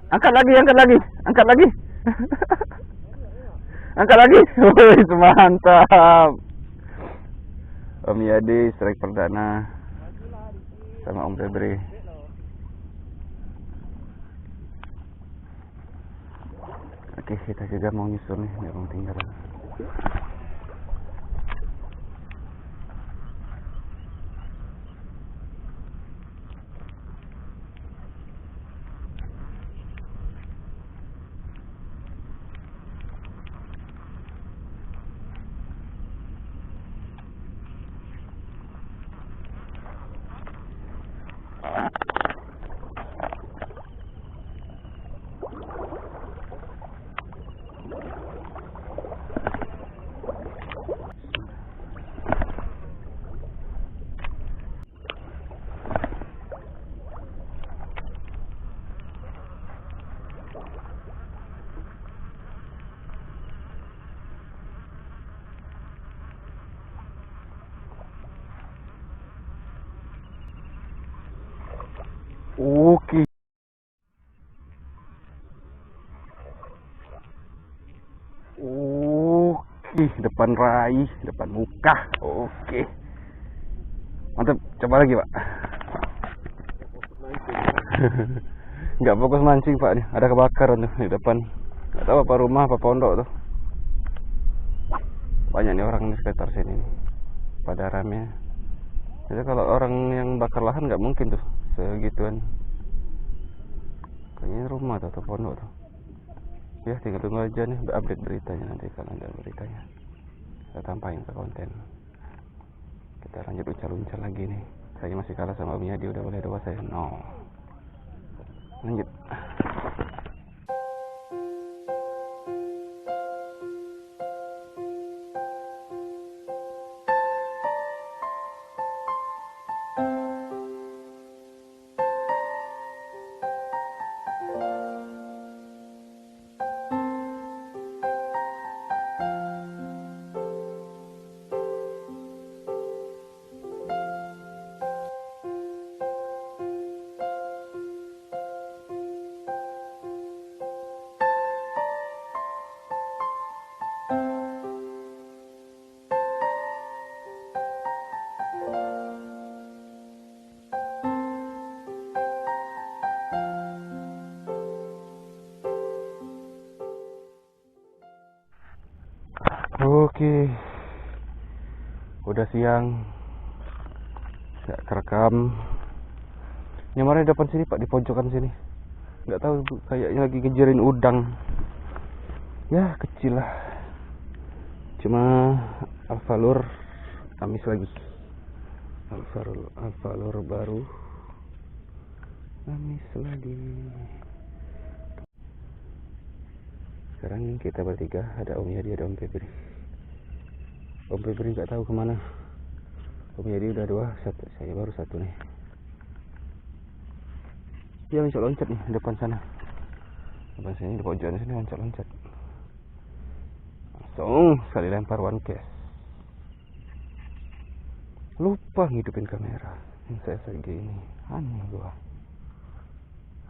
Angkat lagi, angkat lagi, angkat lagi. Angkat lagi. Wih, mantap. Om Yadi strike perdana sama Om Febri. Oke, kita juga mau nyusul nih, nggak mau tinggal. Oke. Oke, depan raih, depan muka. Oke. Mantap, coba lagi, Pak. Nggak fokus mancing, Pak. Nih, ada kebakaran tuh di depan. Nggak tahu apa rumah apa pondok tuh. Banyak nih orang di sekitar sini nih. Pada rame. Jadi kalau orang yang bakar lahan nggak mungkin tuh segituan. Kayaknya rumah atau pondok tuh. Ya, tinggal tunggu aja nih update beritanya nanti kalau ada beritanya. Saya tampain ke konten. Kita lanjut ucal-ucal lagi nih. Saya masih kalah sama Om Yadi, udah boleh doa saya. No. Lanjut. Oke, udah siang, nggak kerekam. Ini kemarin di depan sini Pak, di pojokan sini. Nggak tahu, kayaknya lagi ngejarin udang. Ya kecil lah. Cuma alfalur amis lagi. Alfalur baru amis lagi. Sekarang kita bertiga, ada Om Yadi, ada Om Febri. Om Febri nggak tahu kemana. Om Yadi udah 2, saya baru 1 nih. Dia loncat-loncat nih depan sana. Depan sini di pojokan sini loncat-loncat. Langsung sekali lempar one cast. Lupa ngidupin kamera. Yang saya gini. Aneh gua.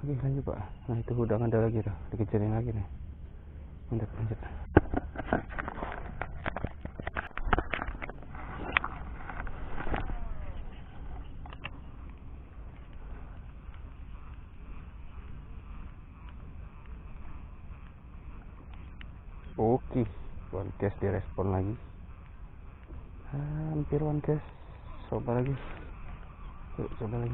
Oke, lanjut Pak. Nah itu udang ada lagi tuh, dikejarin lagi nih. Mantap, lanjut. Oke, one cast direspon lagi. Hampir one cast. Coba lagi. Yuk, coba lagi.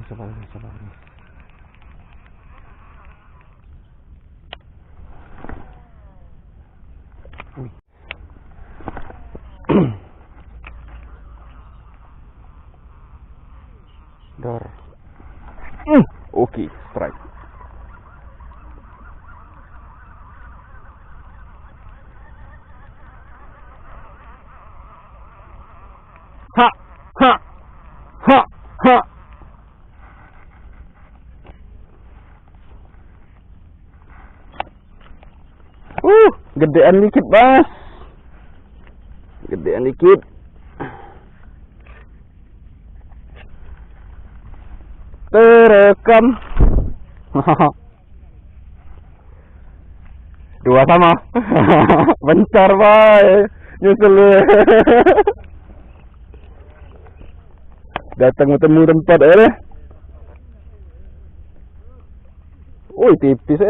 Dor. Oke, strike. Ha. Gedean dikit, Mas. Gedean dikit. Terekam. Dua sama. Bentar, Pak. Nyusul. Datang ketemu tempat deh. Woi, tipis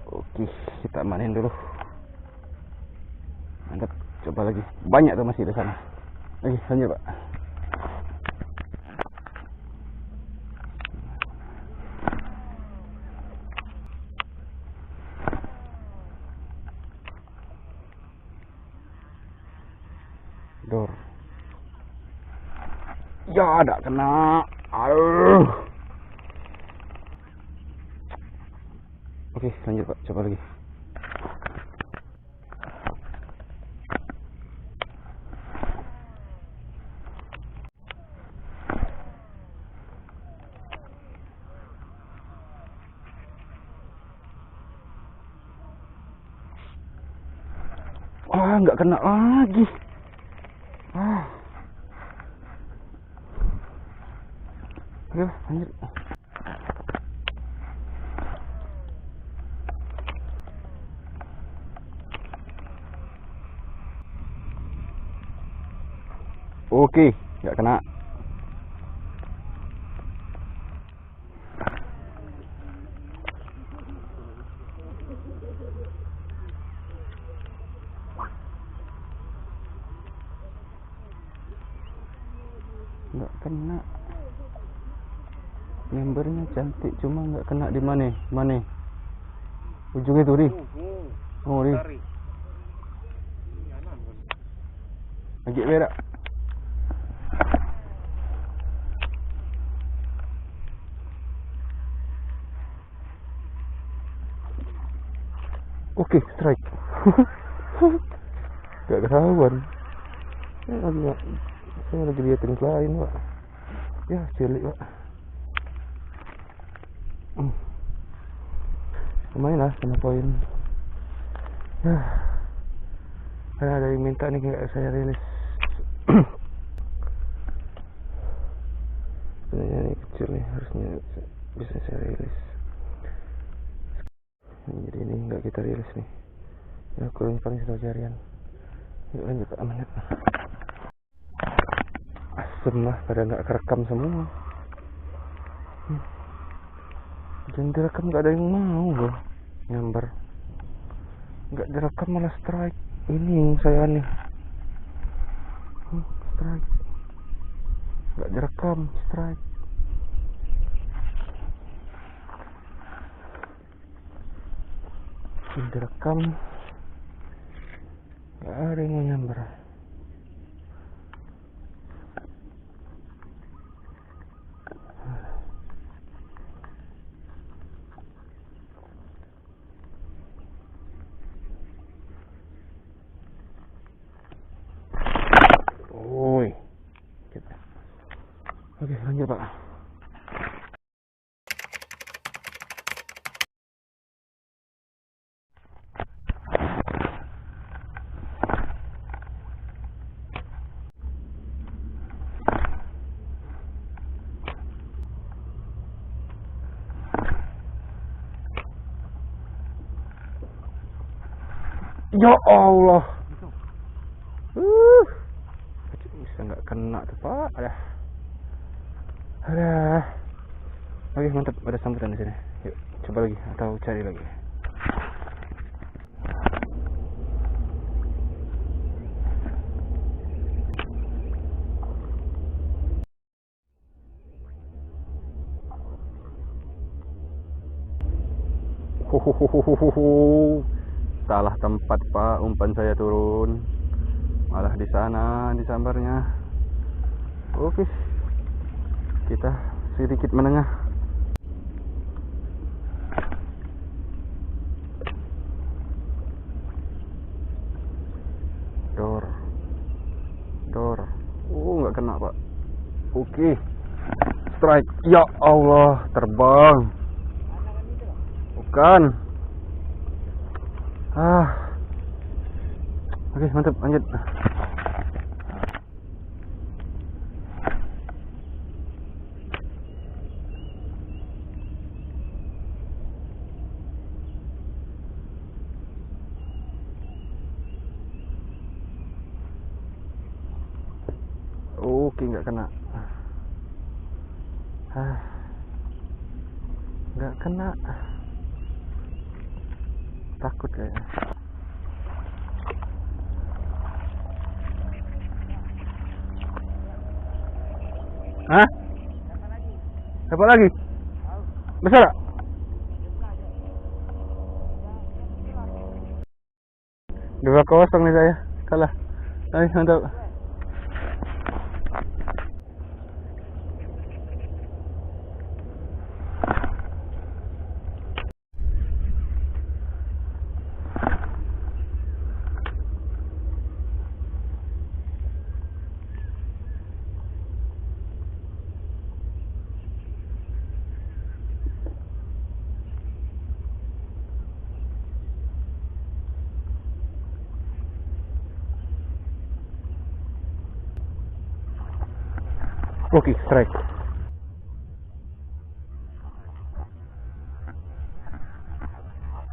Oke, kita mainin dulu. Mantap, coba lagi. Banyak tuh masih di sana. Lagi, lanjut, Pak. Dor. Ya, ada kena. Aduh. Oke, lanjut, Pak. Coba lagi. Nggak kena lagi. Oke, lanjut. Oke, nggak kena. Nggak kena. Membernya cantik, cuma nggak kena di mana? Mana? Ujungnya tuh, Ri. Oh, Ri. Lagi berak. Oke, strike. Gak ketahuan. Saya lagi lihat jenis lain, Pak. Ya, cilik, Pak. Lumayan lah sama poin. Ya, karena ada yang minta nih kayak saya rilis. Sebenarnya ini kecil nih, harusnya bisa saya rilis. Jadi ini nggak kita rilis nih. Ya, kurang paling sudah jarian. Yuk lanjut, Pak. Amanat. Asem lah, pada nggak kerekam semua. Dan direkam nggak ada yang mau loh nyambar. Nggak direkam malah strike. Ini yang saya aneh. Strike. Nggak direkam, strike. Ini direkam, nggak ada yang mau nyambar. Oke, lanjut, Pak. Ya Allah. Bisa nggak kena tuh, Pak. Ada. Oke, mantap. Ada sambutan di sini. Yuk, coba lagi atau cari lagi. Salah tempat, Pak. Umpan saya turun. Malah di sana disambarnya. Oke. Kita sedikit menengah. Dor. Nggak kena, Pak. Oke. Strike. Ya Allah, terbang. Bukan. Oke, mantap, lanjut. Oke, nggak kena. Nggak kena. Takut kayaknya. Hah? Apa lagi? Besar gak? Dua kosong nih saya. Kalah. Ayo, mantap. Oke, strike.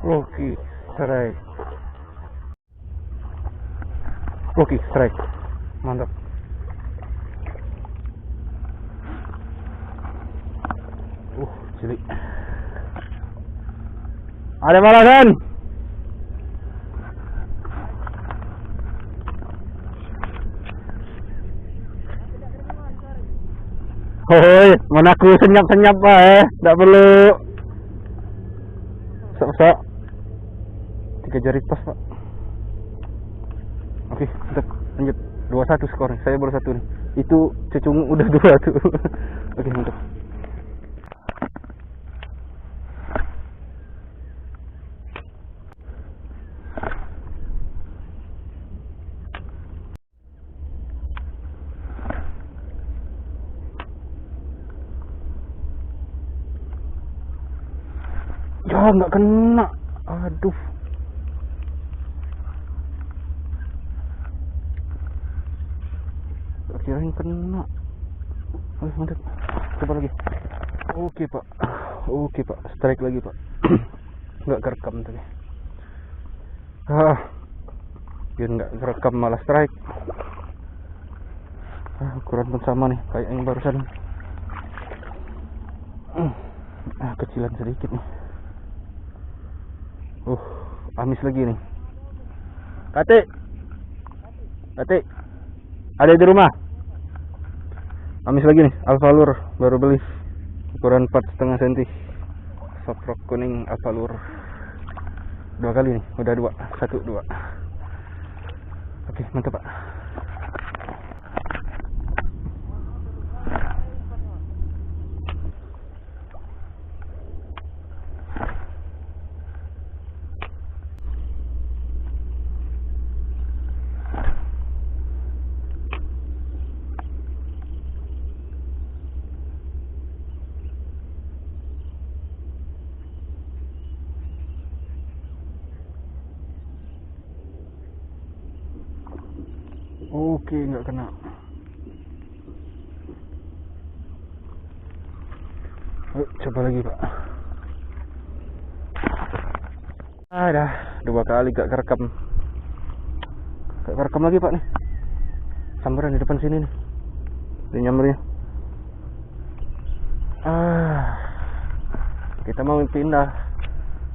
Oke, strike. Oke, strike. Mantap. Cilik. Ada balasan. Hoi, mana aku senyap-senyap pak tidak perlu sok-sok. 3 jari pas pak. Oke, mantap. Lanjut 2-1 skor. Saya baru 1 nih. Itu cecung udah 2 tuh. Oke, mantap. Ya nggak kena, aduh. Kirain kena. Oke, mantap. Coba lagi. Oke pak. Oke pak, strike lagi pak. Nggak kerekam tadi. Biar nggak kerekam malah strike. Ukuran pun sama nih kayak yang barusan. Kecilan sedikit nih. Amis lagi nih. Kate, ada di rumah. Amis lagi nih, Alpha Lure baru beli, ukuran 4,5 cm. Soprok kuning Alpha Lure. 2 kali nih, udah 2, 1, 2. Oke, mantap pak. Oke, nggak kena. Coba lagi pak. Dah 2 kali gak kerekam. Gak kerekam lagi pak nih. Sambaran di depan sini nih. Ini nyambernya. Kita mau pindah.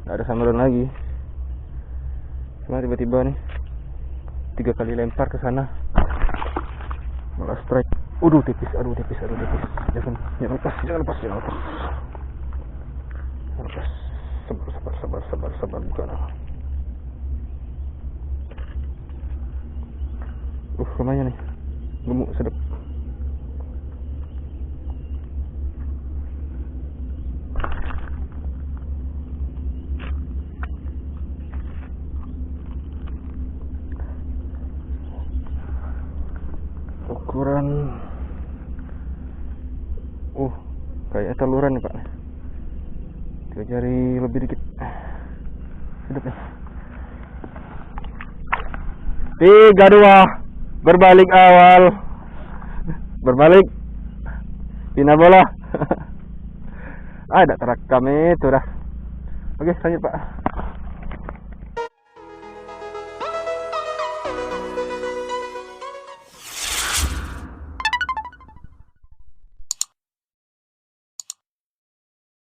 Gak ada sambaran lagi. Cuma tiba-tiba nih 3 kali lempar ke sana. Malah strike. Aduh tipis. Jangan lepas. Sabar bukan. Lumayan nih. Gemuk sedap. Ukuran kayak teluran nih pak. 3 jari lebih dikit. Sedap nih. 3-2 berbalik awal. Berbalik pindah bola. Ada terekam itu dah. Oke, lanjut pak.